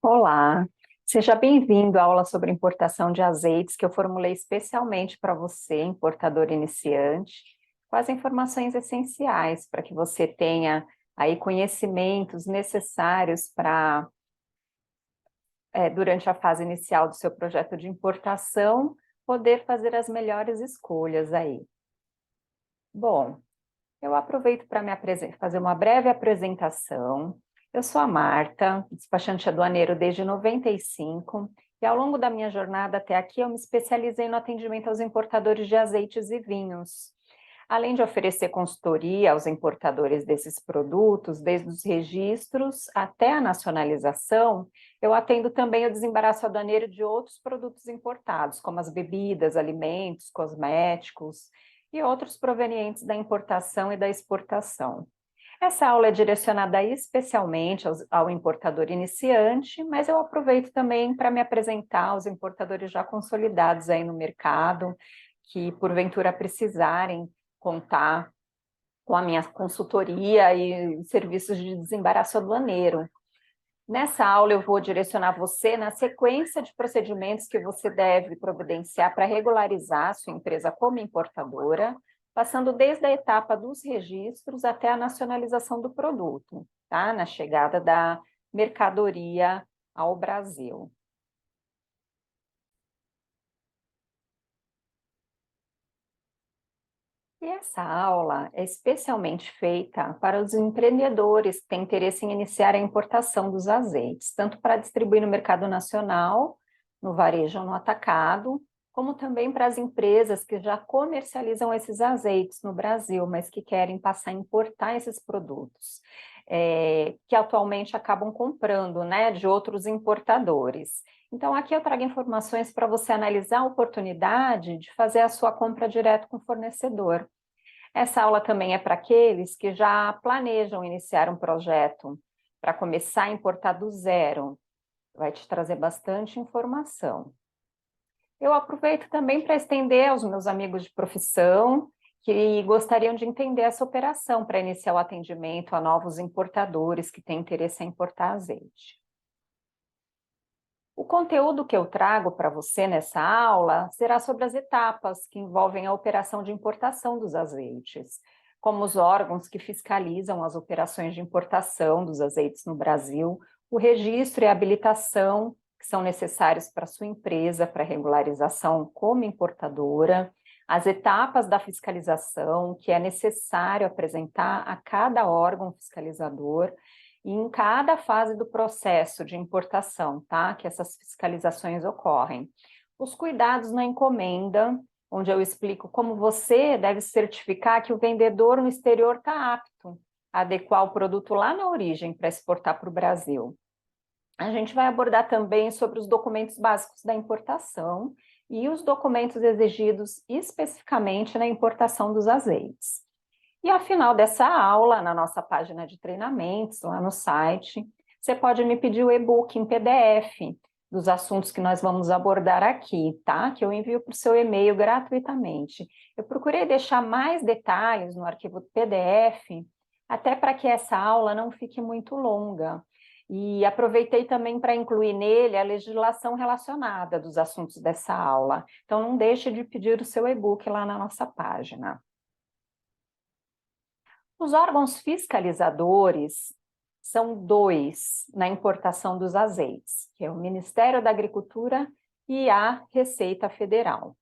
Olá, seja bem-vindo à aula sobre importação de azeites que eu formulei especialmente para você, importador iniciante, com as informações essenciais para que você tenha aí conhecimentos necessários para, durante a fase inicial do seu projeto de importação, poder fazer as melhores escolhas aí. Bom, eu aproveito para fazer uma breve apresentação. Eu sou a Marta, despachante aduaneiro desde 95, e ao longo da minha jornada até aqui eu me especializei no atendimento aos importadores de azeites e vinhos. Além de oferecer consultoria aos importadores desses produtos, desde os registros até a nacionalização, eu atendo também o desembaraço aduaneiro de outros produtos importados, como as bebidas, alimentos, cosméticos e outros provenientes da importação e da exportação. Essa aula é direcionada especialmente ao importador iniciante, mas eu aproveito também para me apresentar aos importadores já consolidados aí no mercado, que porventura precisarem contar com a minha consultoria e serviços de desembaraço aduaneiro. Nessa aula eu vou direcionar você na sequência de procedimentos que você deve providenciar para regularizar a sua empresa como importadora, passando desde a etapa dos registros até a nacionalização do produto, tá? Na chegada da mercadoria ao Brasil. E essa aula é especialmente feita para os empreendedores que têm interesse em iniciar a importação dos azeites, tanto para distribuir no mercado nacional, no varejo ou no atacado, como também para as empresas que já comercializam esses azeites no Brasil, mas que querem passar a importar esses produtos, que atualmente acabam comprando, né, de outros importadores. Então, aqui eu trago informações para você analisar a oportunidade de fazer a sua compra direto com o fornecedor. Essa aula também é para aqueles que já planejam iniciar um projeto para começar a importar do zero. Vai te trazer bastante informação. Eu aproveito também para estender aos meus amigos de profissão que gostariam de entender essa operação para iniciar o atendimento a novos importadores que têm interesse em importar azeite. O conteúdo que eu trago para você nessa aula será sobre as etapas que envolvem a operação de importação dos azeites, como os órgãos que fiscalizam as operações de importação dos azeites no Brasil, o registro e a habilitação que são necessários para a sua empresa para regularização como importadora, as etapas da fiscalização que é necessário apresentar a cada órgão fiscalizador, e em cada fase do processo de importação, tá? Que essas fiscalizações ocorrem. Os cuidados na encomenda, onde eu explico como você deve certificar que o vendedor no exterior está apto a adequar o produto lá na origem para exportar para o Brasil. A gente vai abordar também sobre os documentos básicos da importação e os documentos exigidos especificamente na importação dos azeites. E ao final dessa aula, na nossa página de treinamentos, lá no site, você pode me pedir o e-book em PDF dos assuntos que nós vamos abordar aqui, tá? Que eu envio para o seu e-mail gratuitamente. Eu procurei deixar mais detalhes no arquivo PDF, até para que essa aula não fique muito longa. E aproveitei também para incluir nele a legislação relacionada dos assuntos dessa aula. Então, não deixe de pedir o seu e-book lá na nossa página. Os órgãos fiscalizadores são dois na importação dos azeites, que é o Ministério da Agricultura e a Receita Federal.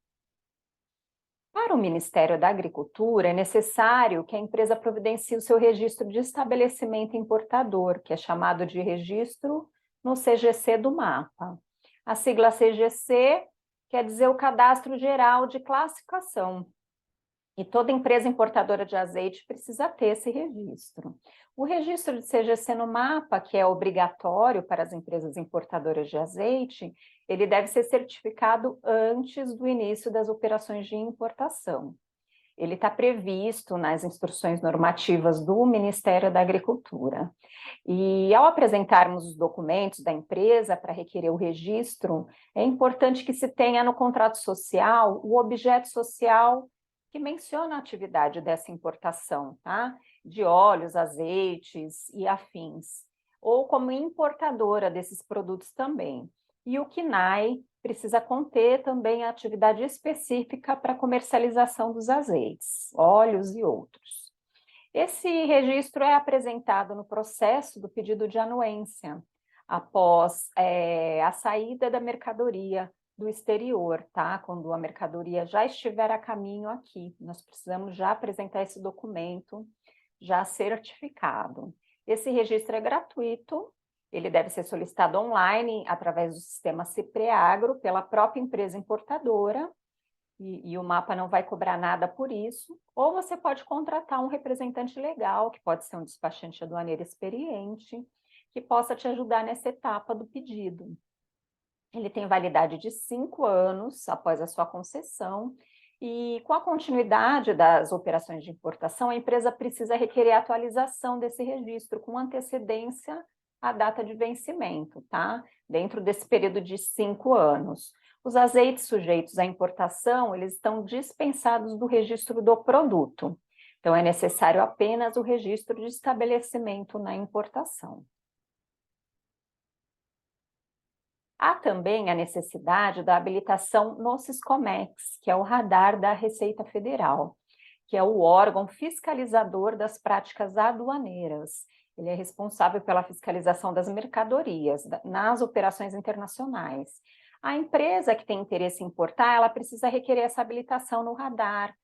Para o Ministério da Agricultura, é necessário que a empresa providencie o seu registro de estabelecimento importador, que é chamado de registro no CGC do mapa. A sigla CGC quer dizer o Cadastro Geral de Classificação. E toda empresa importadora de azeite precisa ter esse registro. O registro de CGC no mapa, que é obrigatório para as empresas importadoras de azeite, ele deve ser certificado antes do início das operações de importação. Ele está previsto nas instruções normativas do Ministério da Agricultura. E ao apresentarmos os documentos da empresa para requerer o registro, é importante que se tenha no contrato social o objeto social que menciona a atividade dessa importação, tá? De óleos, azeites e afins. ou como importadora desses produtos também. E o CNAE precisa conter também a atividade específica para comercialização dos azeites, óleos e outros. Esse registro é apresentado no processo do pedido de anuência, após a saída da mercadoria do exterior, tá? Quando a mercadoria já estiver a caminho aqui, nós precisamos já apresentar esse documento já certificado. Esse registro é gratuito, ele deve ser solicitado online através do sistema Cipreagro pela própria empresa importadora, e o mapa não vai cobrar nada por isso, ou você pode contratar um representante legal, que pode ser um despachante aduaneiro experiente, que possa te ajudar nessa etapa do pedido. Ele tem validade de 5 anos após a sua concessão, e com a continuidade das operações de importação, a empresa precisa requerer a atualização desse registro com antecedência à data de vencimento, tá? Dentro desse período de 5 anos. Os azeites sujeitos à importação, eles estão dispensados do registro do produto. Então, é necessário apenas o registro de estabelecimento na importação. Há também a necessidade da habilitação no Siscomex, que é o radar da Receita Federal, que é o órgão fiscalizador das práticas aduaneiras. Ele é responsável pela fiscalização das mercadorias nas operações internacionais. A empresa que tem interesse em importar, ela precisa requerer essa habilitação no radar,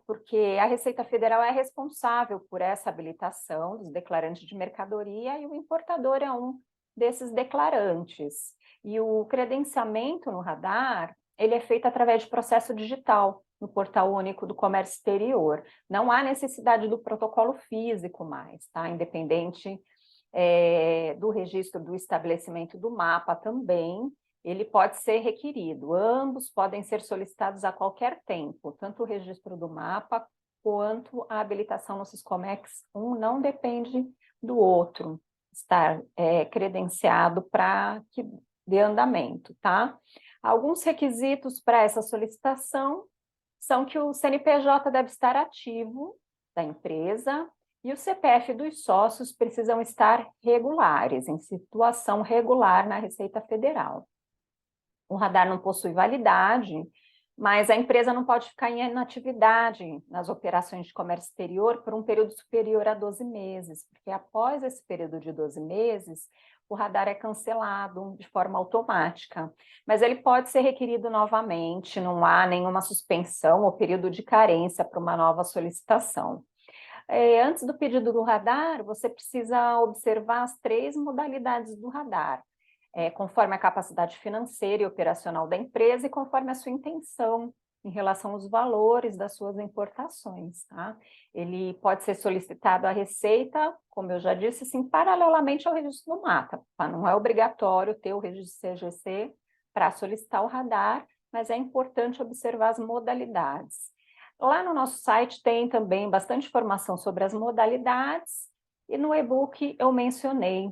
porque a Receita Federal é responsável por essa habilitação dos declarantes de mercadoria e o importador é um desses declarantes. E o credenciamento no radar, ele é feito através de processo digital, no Portal Único do Comércio Exterior. Não há necessidade do protocolo físico mais, tá? Independente do registro do estabelecimento do mapa também, ele pode ser requerido. Ambos podem ser solicitados a qualquer tempo, tanto o registro do mapa quanto a habilitação no Siscomex. Um não depende do outro estar credenciado para que dê andamento, tá? Alguns requisitos para essa solicitação são que o CNPJ deve estar ativo da empresa e o CPF dos sócios precisam estar regulares, em situação regular na Receita Federal. O radar não possui validade, mas a empresa não pode ficar em inatividade nas operações de comércio exterior por um período superior a 12 meses, porque após esse período de 12 meses, o radar é cancelado de forma automática. Mas ele pode ser requerido novamente, não há nenhuma suspensão ou período de carência para uma nova solicitação. Antes do pedido do radar, você precisa observar as 3 modalidades do radar, conforme a capacidade financeira e operacional da empresa e conforme a sua intenção em relação aos valores das suas importações, tá? Ele pode ser solicitado à Receita, como eu já disse, assim, paralelamente ao registro do mapa, tá? Não é obrigatório ter o registro CGC para solicitar o radar, mas é importante observar as modalidades. Lá no nosso site tem também bastante informação sobre as modalidades, e no e-book eu mencionei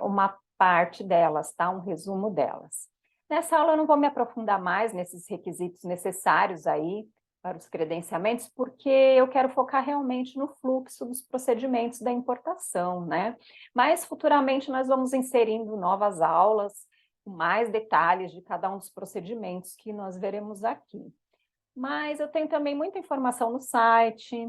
uma parte delas, tá? Um resumo delas. Nessa aula eu não vou me aprofundar mais nesses requisitos necessários aí para os credenciamentos, porque eu quero focar realmente no fluxo dos procedimentos da importação, né? Mas futuramente nós vamos inserindo novas aulas com mais detalhes de cada um dos procedimentos que nós veremos aqui. Mas eu tenho também muita informação no site,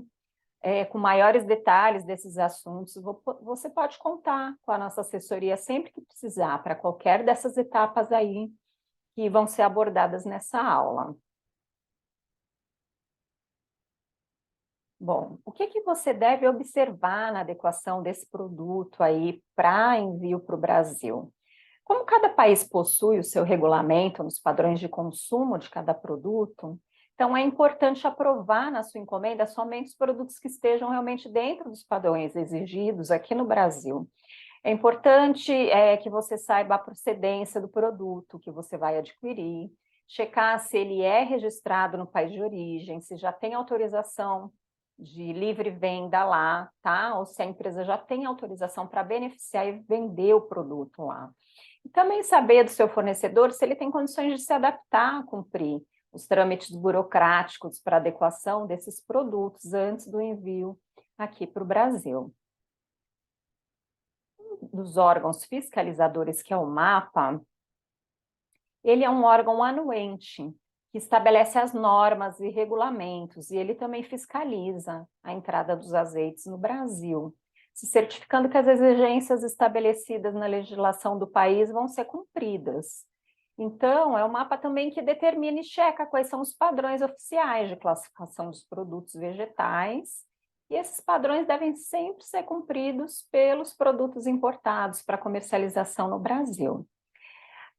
com maiores detalhes desses assuntos. Você pode contar com a nossa assessoria sempre que precisar, para qualquer dessas etapas aí que vão ser abordadas nessa aula. Bom, o que você deve observar na adequação desse produto aí para envio para o Brasil? Como cada país possui o seu regulamento nos padrões de consumo de cada produto, então é importante aprovar na sua encomenda somente os produtos que estejam realmente dentro dos padrões exigidos aqui no Brasil. É importante que você saiba a procedência do produto que você vai adquirir, checar se ele é registrado no país de origem, se já tem autorização de livre venda lá, tá? Ou se a empresa já tem autorização para beneficiar e vender o produto lá. E também saber do seu fornecedor se ele tem condições de se adaptar a cumprir os trâmites burocráticos para adequação desses produtos antes do envio aqui para o Brasil. dos órgãos fiscalizadores, que é o MAPA, ele é um órgão anuente, que estabelece as normas e regulamentos, e ele também fiscaliza a entrada dos azeites no Brasil, se certificando que as exigências estabelecidas na legislação do país vão ser cumpridas. Então, é o MAPA também que determina e checa quais são os padrões oficiais de classificação dos produtos vegetais, e esses padrões devem sempre ser cumpridos pelos produtos importados para comercialização no Brasil.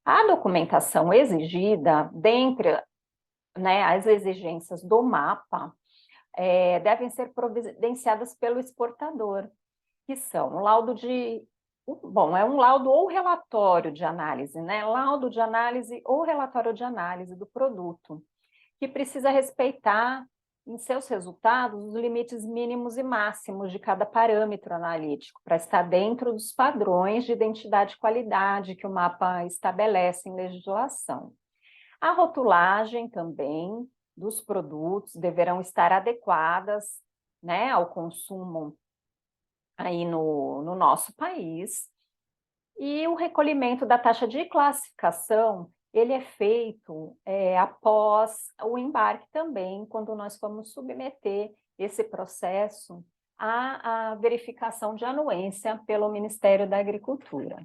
A documentação exigida, dentre, né, as exigências do MAPA, devem ser providenciadas pelo exportador, que são o laudo de... Bom, é um laudo ou relatório de análise, né? Laudo de análise ou relatório de análise do produto, que precisa respeitar em seus resultados os limites mínimos e máximos de cada parâmetro analítico, para estar dentro dos padrões de identidade e qualidade que o MAPA estabelece em legislação. A rotulagem também dos produtos deverão estar adequadas, né, ao consumo aí no nosso país. E o recolhimento da taxa de classificação, ele é feito após o embarque também, quando nós vamos submeter esse processo à verificação de anuência pelo Ministério da Agricultura.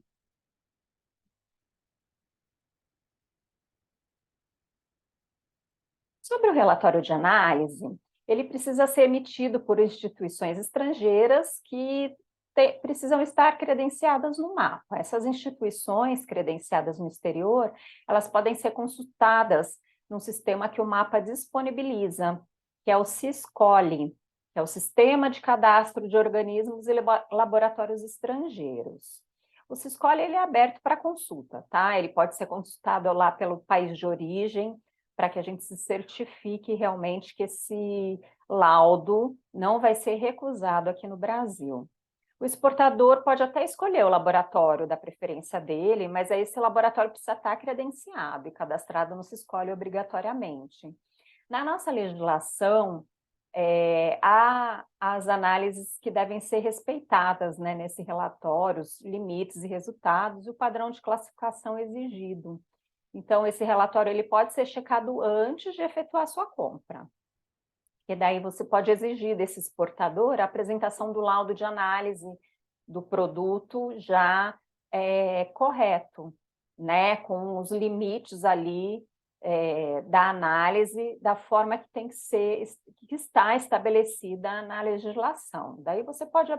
Sobre o relatório de análise, ele precisa ser emitido por instituições estrangeiras que precisam estar credenciadas no MAPA. Essas instituições credenciadas no exterior, elas podem ser consultadas no sistema que o MAPA disponibiliza, que é o SISCOLE, que é o Sistema de Cadastro de Organismos e Laboratórios Estrangeiros. O SISCOLE, ele é aberto para consulta, tá? Ele pode ser consultado lá pelo país de origem, para que a gente se certifique realmente que esse laudo não vai ser recusado aqui no Brasil. O exportador pode até escolher o laboratório da preferência dele, mas aí esse laboratório precisa estar credenciado e cadastrado no SISCOLE obrigatoriamente. Na nossa legislação, há as análises que devem ser respeitadas, né, nesse relatório, os limites e resultados e o padrão de classificação exigido. Então, esse relatório ele pode ser checado antes de efetuar a sua compra. E daí você pode exigir desse exportador a apresentação do laudo de análise do produto já correto, né? Com os limites ali da análise, da forma que tem que ser, que está estabelecida na legislação. Daí você pode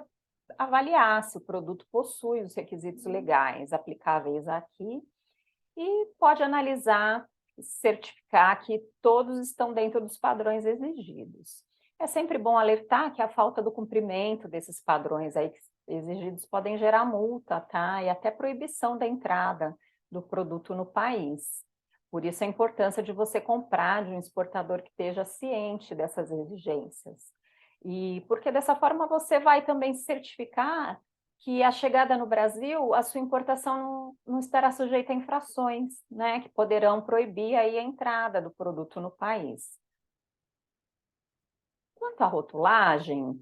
avaliar se o produto possui os requisitos legais aplicáveis aqui, e pode analisar, certificar que todos estão dentro dos padrões exigidos. É sempre bom alertar que a falta do cumprimento desses padrões aí exigidos podem gerar multa, tá? E até proibição da entrada do produto no país. Por isso a importância de você comprar de um exportador que esteja ciente dessas exigências. E porque dessa forma você vai também certificar que a chegada no Brasil, a sua importação não estará sujeita a infrações, né, que poderão proibir aí a entrada do produto no país. Quanto à rotulagem,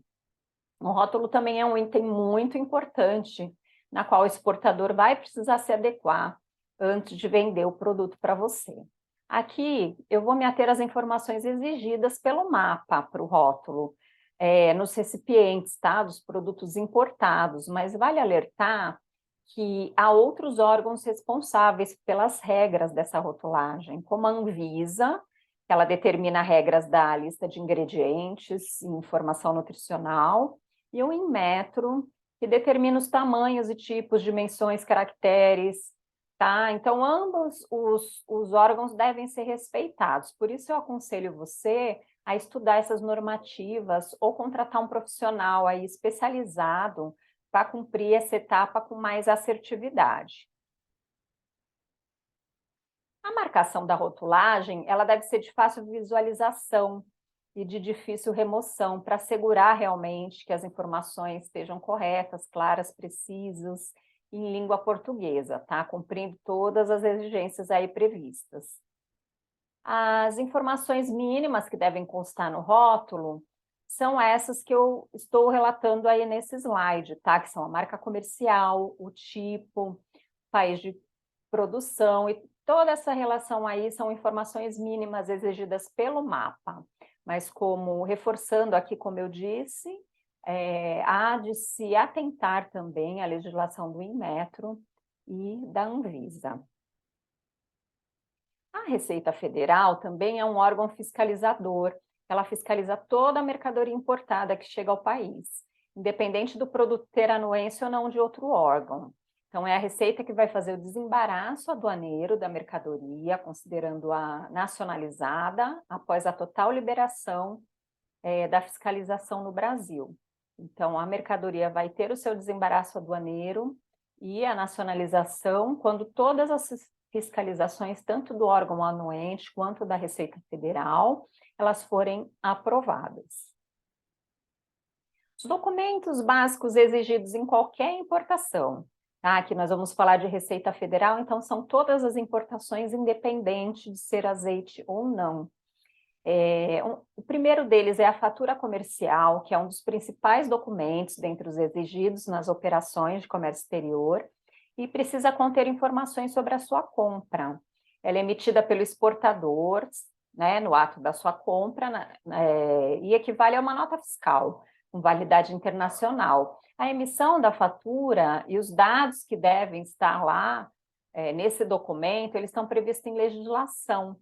o rótulo também é um item muito importante, na qual o exportador vai precisar se adequar antes de vender o produto para você. Aqui, eu vou me ater às informações exigidas pelo MAPA para o rótulo, nos recipientes, tá, dos produtos importados, mas vale alertar que há outros órgãos responsáveis pelas regras dessa rotulagem, como a Anvisa, que ela determina regras da lista de ingredientes e informação nutricional, e o Inmetro, que determina os tamanhos e tipos, dimensões, caracteres, tá? Então, ambos os órgãos devem ser respeitados. Por isso, eu aconselho você a estudar essas normativas ou contratar um profissional aí especializado para cumprir essa etapa com mais assertividade. A marcação da rotulagem, ela deve ser de fácil visualização e de difícil remoção, para assegurar realmente que as informações estejam corretas, claras, precisas, em língua portuguesa, tá? Cumprindo todas as exigências aí previstas. As informações mínimas que devem constar no rótulo são essas que eu estou relatando aí nesse slide, tá? Que são a marca comercial, o tipo, país de produção e toda essa relação aí são informações mínimas exigidas pelo mapa. Mas como, reforçando aqui, como eu disse, há de se atentar também à legislação do Inmetro e da Anvisa. A Receita Federal também é um órgão fiscalizador. Ela fiscaliza toda a mercadoria importada que chega ao país, independente do produto ter anuência ou não de outro órgão. Então, é a Receita que vai fazer o desembaraço aduaneiro da mercadoria, considerando-a nacionalizada, após a total liberação da fiscalização no Brasil. Então, a mercadoria vai ter o seu desembaraço aduaneiro e a nacionalização quando todas as fiscalizações, tanto do órgão anuente quanto da Receita Federal, elas forem aprovadas. Os documentos básicos exigidos em qualquer importação, tá? Aqui nós vamos falar de Receita Federal, então são todas as importações, independente de ser azeite ou não. O primeiro deles é a fatura comercial, que é um dos principais documentos dentre os exigidos nas operações de comércio exterior, e precisa conter informações sobre a sua compra. Ela é emitida pelo exportador, né, no ato da sua compra, e equivale a uma nota fiscal, com validade internacional. A emissão da fatura e os dados que devem estar lá, nesse documento, eles estão previstos em legislação,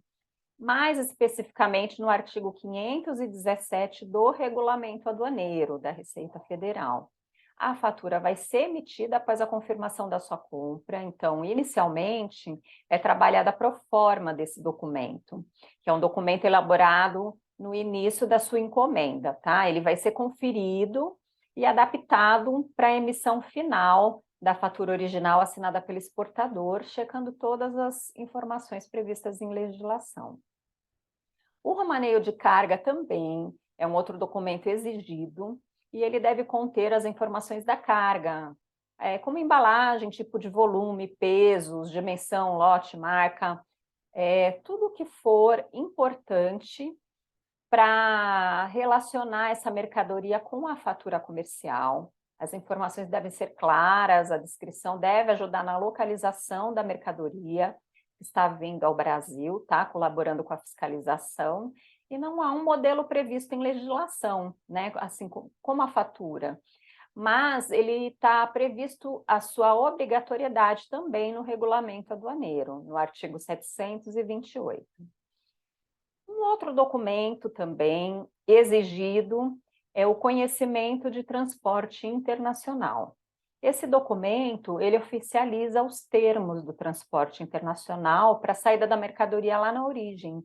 mais especificamente no artigo 517 do Regulamento Aduaneiro da Receita Federal. A fatura vai ser emitida após a confirmação da sua compra, então, inicialmente, é trabalhada pro forma desse documento, que é um documento elaborado no início da sua encomenda, tá? Ele vai ser conferido e adaptado para a emissão final da fatura original assinada pelo exportador, checando todas as informações previstas em legislação. O romaneio de carga também é um outro documento exigido, e ele deve conter as informações da carga, como embalagem, tipo de volume, pesos, dimensão, lote, marca, tudo que for importante para relacionar essa mercadoria com a fatura comercial. As informações devem ser claras, a descrição deve ajudar na localização da mercadoria que está vindo ao Brasil, tá? Colaborando com a fiscalização, e não há um modelo previsto em legislação, né? Assim como a fatura. Mas ele está previsto a sua obrigatoriedade também no regulamento aduaneiro, no artigo 728. Um outro documento também exigido é o conhecimento de transporte internacional. Esse documento, ele oficializa os termos do transporte internacional para a saída da mercadoria lá na origem,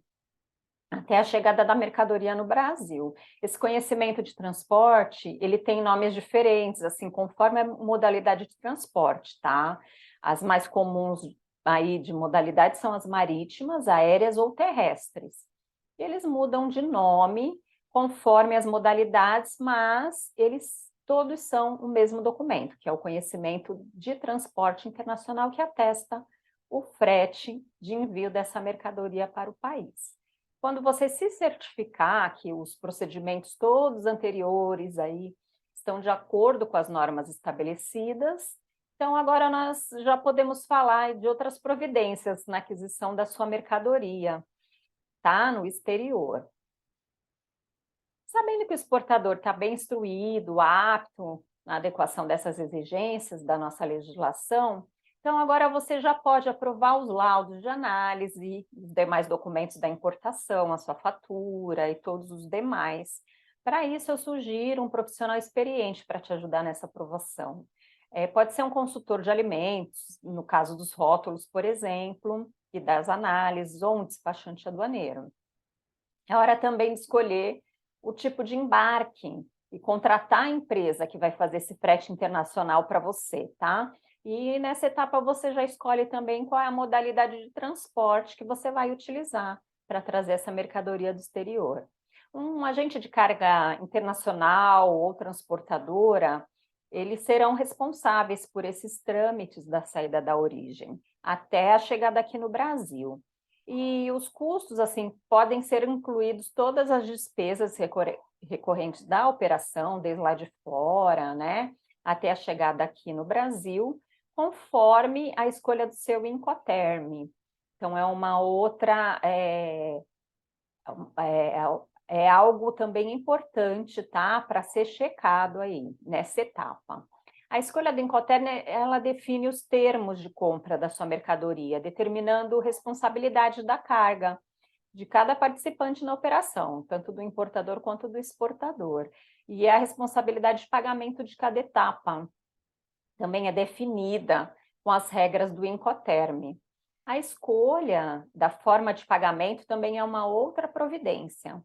até a chegada da mercadoria no Brasil. Esse conhecimento de transporte, ele tem nomes diferentes, assim, conforme a modalidade de transporte, tá? As mais comuns aí de modalidade são as marítimas, aéreas ou terrestres. Eles mudam de nome conforme as modalidades, mas eles todos são o mesmo documento, que é o conhecimento de transporte internacional que atesta o frete de envio dessa mercadoria para o país. Quando você se certificar que os procedimentos todos anteriores aí estão de acordo com as normas estabelecidas, então agora nós já podemos falar de outras providências na aquisição da sua mercadoria, tá? No exterior. Sabendo que o exportador está bem instruído, apto na adequação dessas exigências da nossa legislação, então agora você já pode aprovar os laudos de análise, os demais documentos da importação, a sua fatura e todos os demais. Para isso, eu sugiro um profissional experiente para te ajudar nessa aprovação. Pode ser um consultor de alimentos, no caso dos rótulos, por exemplo, e das análises, ou um despachante aduaneiro. É hora também de escolher o tipo de embarque e contratar a empresa que vai fazer esse frete internacional para você, tá? E nessa etapa você já escolhe também qual é a modalidade de transporte que você vai utilizar para trazer essa mercadoria do exterior. Um agente de carga internacional ou transportadora, eles serão responsáveis por esses trâmites da saída da origem até a chegada aqui no Brasil. E os custos, assim, podem ser incluídos todas as despesas recorrentes da operação, desde lá de fora, né, até a chegada aqui no Brasil, conforme a escolha do seu Incoterm. Então, é uma outra, é algo também importante, tá, para ser checado aí, nessa etapa. A escolha do Incoterm, ela define os termos de compra da sua mercadoria, determinando responsabilidade da carga de cada participante na operação, tanto do importador quanto do exportador. E a responsabilidade de pagamento de cada etapa também é definida com as regras do Incoterm. A escolha da forma de pagamento também é uma outra providência,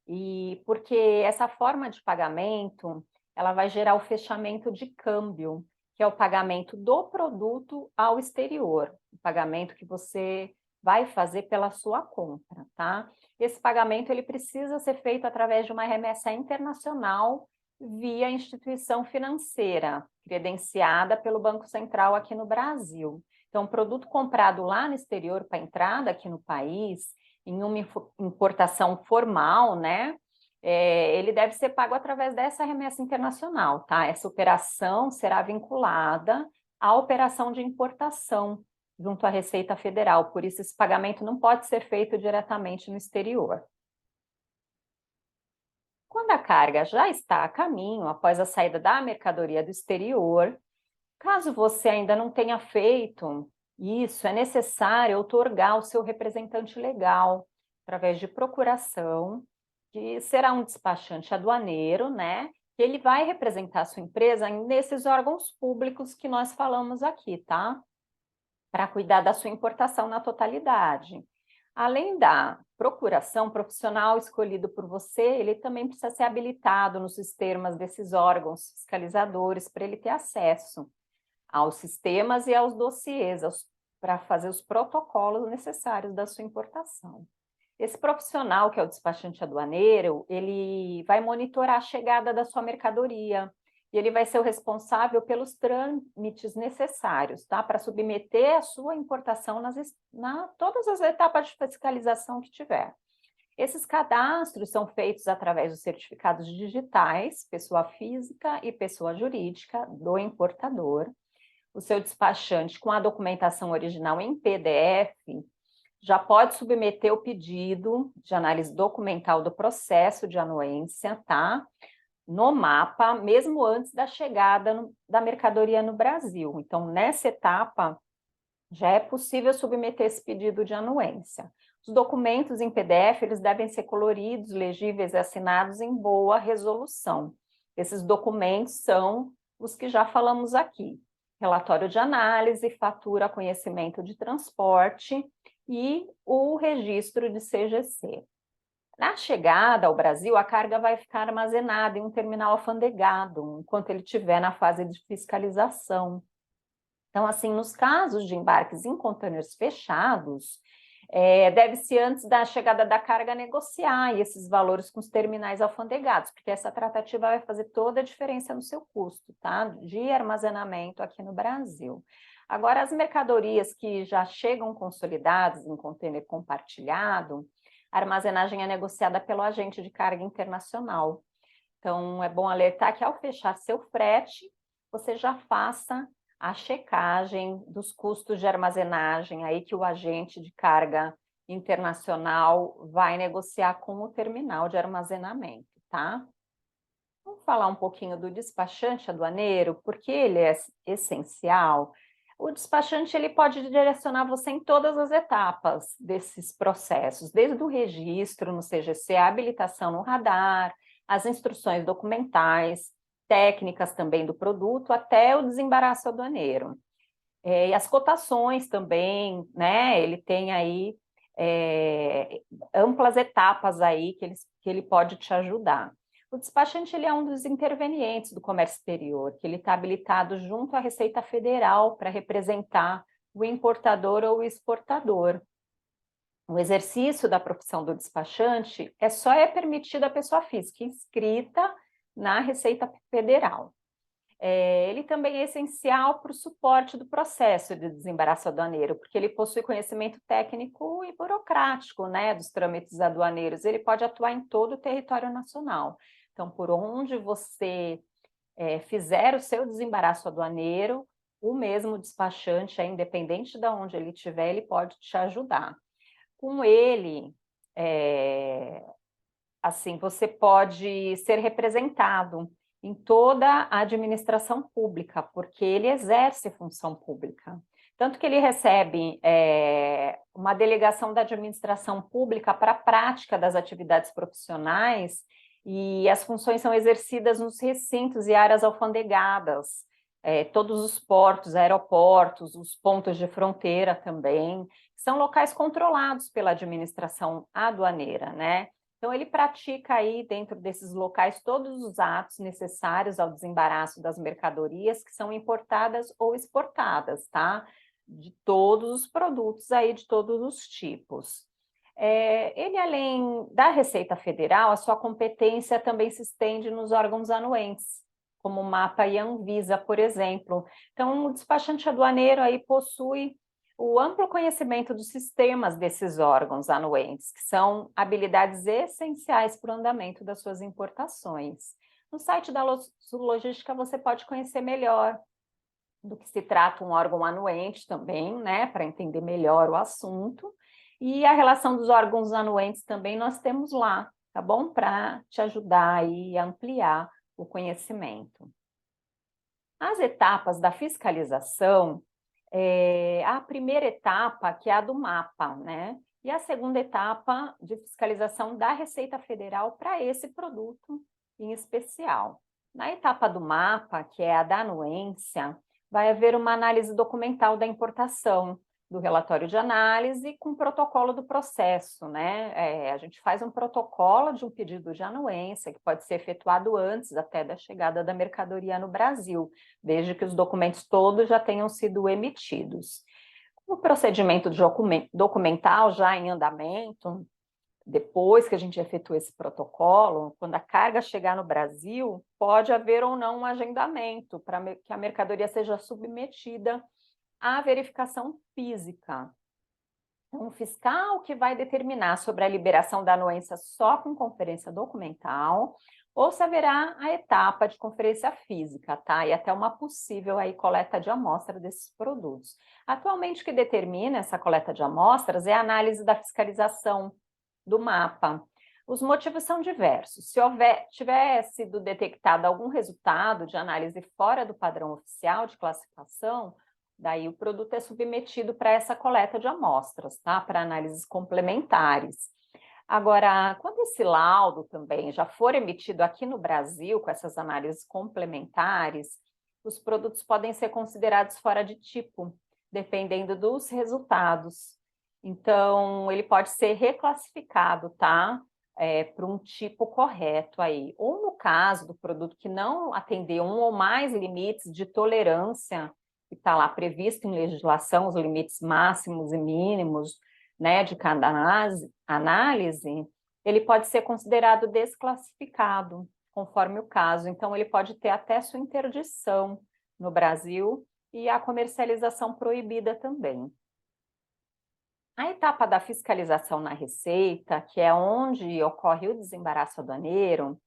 e porque essa forma de pagamento, ela vai gerar o fechamento de câmbio, que é o pagamento do produto ao exterior, o pagamento que você vai fazer pela sua compra, tá? Esse pagamento ele precisa ser feito através de uma remessa internacional via instituição financeira, credenciada pelo Banco Central aqui no Brasil. Então, o produto comprado lá no exterior para entrada aqui no país, em uma importação formal, né? Ele deve ser pago através dessa remessa internacional, tá? Essa operação será vinculada à operação de importação junto à Receita Federal, por isso esse pagamento não pode ser feito diretamente no exterior. Quando a carga já está a caminho, após a saída da mercadoria do exterior, caso você ainda não tenha feito isso, é necessário outorgar o seu representante legal, através de procuração, que será um despachante aduaneiro, né? Ele vai representar a sua empresa nesses órgãos públicos que nós falamos aqui, tá? Para cuidar da sua importação na totalidade. Além da procuração, profissional escolhido por você, ele também precisa ser habilitado nos sistemas desses órgãos fiscalizadores para ele ter acesso aos sistemas e aos dossiês, para fazer os protocolos necessários da sua importação. Esse profissional, que é o despachante aduaneiro, ele vai monitorar a chegada da sua mercadoria, e ele vai ser o responsável pelos trâmites necessários, tá? Para submeter a sua importação todas as etapas de fiscalização que tiver. Esses cadastros são feitos através dos certificados digitais, pessoa física e pessoa jurídica do importador. O seu despachante, com a documentação original em PDF, já pode submeter o pedido de análise documental do processo de anuência, tá? No mapa, mesmo antes da chegada da mercadoria no Brasil. Então, nessa etapa, já é possível submeter esse pedido de anuência. Os documentos em PDF, eles devem ser coloridos, legíveis e assinados em boa resolução. Esses documentos são os que já falamos aqui: relatório de análise, fatura, conhecimento de transporte e o registro de CGC. Na chegada ao Brasil, a carga vai ficar armazenada em um terminal alfandegado, enquanto ele estiver na fase de fiscalização. Então, assim, nos casos de embarques em contêineres fechados, deve-se, antes da chegada da carga, negociar esses valores com os terminais alfandegados, porque essa tratativa vai fazer toda a diferença no seu custo, tá? De armazenamento aqui no Brasil. Agora, as mercadorias que já chegam consolidadas em contêiner compartilhado, a armazenagem é negociada pelo agente de carga internacional. Então, é bom alertar que, ao fechar seu frete, você já faça a checagem dos custos de armazenagem aí que o agente de carga internacional vai negociar com o terminal de armazenamento, tá? Vamos falar um pouquinho do despachante aduaneiro, porque ele é essencial. O despachante, ele pode direcionar você em todas as etapas desses processos, desde o registro no CGC, a habilitação no radar, as instruções documentais, técnicas também do produto, até o desembaraço aduaneiro. E as cotações também, né? Ele tem aí amplas etapas aí que ele pode te ajudar. O despachante, ele é um dos intervenientes do comércio exterior, que ele está habilitado junto à Receita Federal para representar o importador ou o exportador. O exercício da profissão do despachante só é permitido à pessoa física inscrita na Receita Federal. Ele também é essencial para o suporte do processo de desembaraço aduaneiro, porque ele possui conhecimento técnico e burocrático, né, dos trâmites aduaneiros. Ele pode atuar em todo o território nacional. Então, por onde você fizer o seu desembaraço aduaneiro, o mesmo despachante, independente de onde ele estiver, ele pode te ajudar. Com ele, assim, você pode ser representado em toda a administração pública, porque ele exerce função pública. Tanto que ele recebe uma delegação da administração pública para a prática das atividades profissionais e as funções são exercidas nos recintos e áreas alfandegadas, todos os portos, aeroportos, os pontos de fronteira também, são locais controlados pela administração aduaneira, né? Então, ele pratica aí, dentro desses locais, todos os atos necessários ao desembaraço das mercadorias que são importadas ou exportadas, tá? De todos os produtos aí, de todos os tipos. Ele, além da Receita Federal, a sua competência também se estende nos órgãos anuentes, como o MAPA e a Anvisa, por exemplo. Então, o despachante aduaneiro aí possui o amplo conhecimento dos sistemas desses órgãos anuentes, que são habilidades essenciais para o andamento das suas importações. No site da Logística você pode conhecer melhor do que se trata um órgão anuente também, né, para entender melhor o assunto. E a relação dos órgãos anuentes também nós temos lá, tá bom? Para te ajudar aí a ampliar o conhecimento. As etapas da fiscalização, a primeira etapa, que é a do mapa, né? E a segunda etapa de fiscalização da Receita Federal para esse produto em especial. Na etapa do mapa, que é a da anuência, vai haver uma análise documental da importação, do relatório de análise com protocolo do processo, né? A gente faz um protocolo de um pedido de anuência, que pode ser efetuado antes até da chegada da mercadoria no Brasil, desde que os documentos todos já tenham sido emitidos. O procedimento documental já em andamento, depois que a gente efetua esse protocolo, quando a carga chegar no Brasil, pode haver ou não um agendamento para que a mercadoria seja submetida à verificação física. Então, o fiscal que vai determinar sobre a liberação da anuência só com conferência documental, ou se haverá a etapa de conferência física, tá? E até uma possível aí coleta de amostra desses produtos. Atualmente, o que determina essa coleta de amostras é a análise da fiscalização do mapa. Os motivos são diversos. Se tiver sido detectado algum resultado de análise fora do padrão oficial de classificação, daí o produto é submetido para essa coleta de amostras, tá? Para análises complementares. Agora, quando esse laudo também já for emitido aqui no Brasil, com essas análises complementares, os produtos podem ser considerados fora de tipo, dependendo dos resultados. Então, ele pode ser reclassificado, tá? Para um tipo correto aí. Ou no caso do produto que não atender um ou mais limites de tolerância, que está lá previsto em legislação, os limites máximos e mínimos, né, de cada análise, ele pode ser considerado desclassificado, conforme o caso. Então, ele pode ter até sua interdição no Brasil e a comercialização proibida também. A etapa da fiscalização na Receita, que é onde ocorre o desembaraço aduaneiro,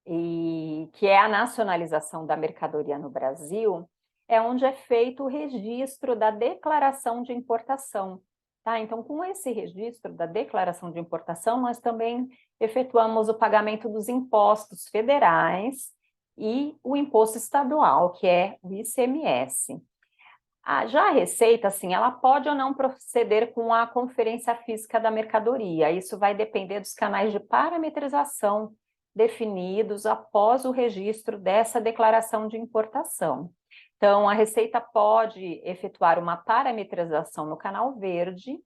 e que é a nacionalização da mercadoria no Brasil, é onde é feito o registro da declaração de importação. Tá? Então, com esse registro da declaração de importação, nós também efetuamos o pagamento dos impostos federais e o imposto estadual, que é o ICMS. Já a Receita, assim, ela pode ou não proceder com a conferência física da mercadoria. Isso vai depender dos canais de parametrização definidos após o registro dessa declaração de importação. Então, a Receita pode efetuar uma parametrização no canal verde,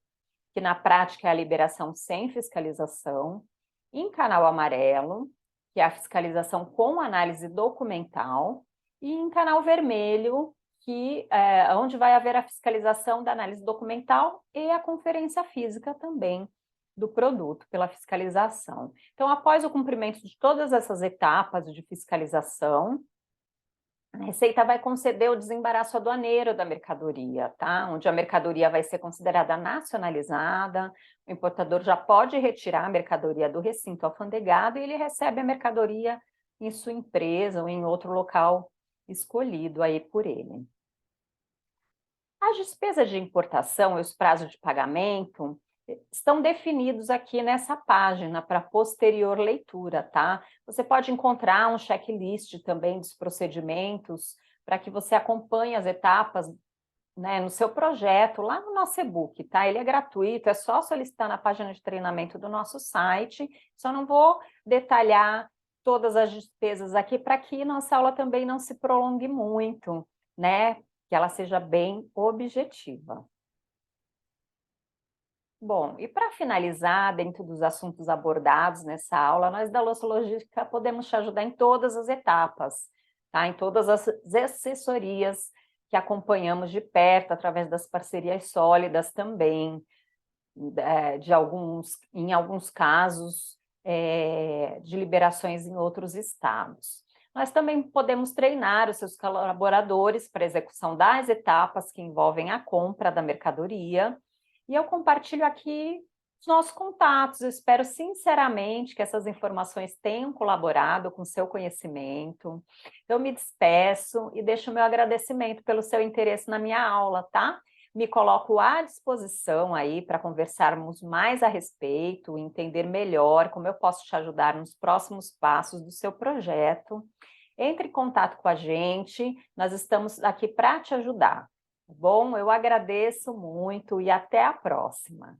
que na prática é a liberação sem fiscalização, em canal amarelo, que é a fiscalização com análise documental, e em canal vermelho, onde vai haver a fiscalização da análise documental e a conferência física também do produto pela fiscalização. Então, após o cumprimento de todas essas etapas de fiscalização, A Receita vai conceder o desembaraço aduaneiro da mercadoria, tá? Onde a mercadoria vai ser considerada nacionalizada, o importador já pode retirar a mercadoria do recinto alfandegado e ele recebe a mercadoria em sua empresa ou em outro local escolhido aí por ele. As despesas de importação e os prazos de pagamento estão definidos aqui nessa página para posterior leitura, tá? Você pode encontrar um checklist também dos procedimentos para que você acompanhe as etapas, né, no seu projeto, lá no nosso e-book, tá? Ele é gratuito, é só solicitar na página de treinamento do nosso site. Só não vou detalhar todas as despesas aqui para que nossa aula também não se prolongue muito, né? Que ela seja bem objetiva. Bom, e para finalizar, dentro dos assuntos abordados nessa aula, nós da Louça Logística podemos te ajudar em todas as etapas, tá? Em todas as assessorias que acompanhamos de perto, através das parcerias sólidas também, em alguns casos, de liberações em outros estados. Nós também podemos treinar os seus colaboradores para a execução das etapas que envolvem a compra da mercadoria, e eu compartilho aqui os nossos contatos. Eu espero sinceramente que essas informações tenham colaborado com o seu conhecimento. Eu me despeço e deixo o meu agradecimento pelo seu interesse na minha aula, tá? Me coloco à disposição aí para conversarmos mais a respeito, entender melhor como eu posso te ajudar nos próximos passos do seu projeto. Entre em contato com a gente, nós estamos aqui para te ajudar, tá bom? Eu agradeço muito e até a próxima.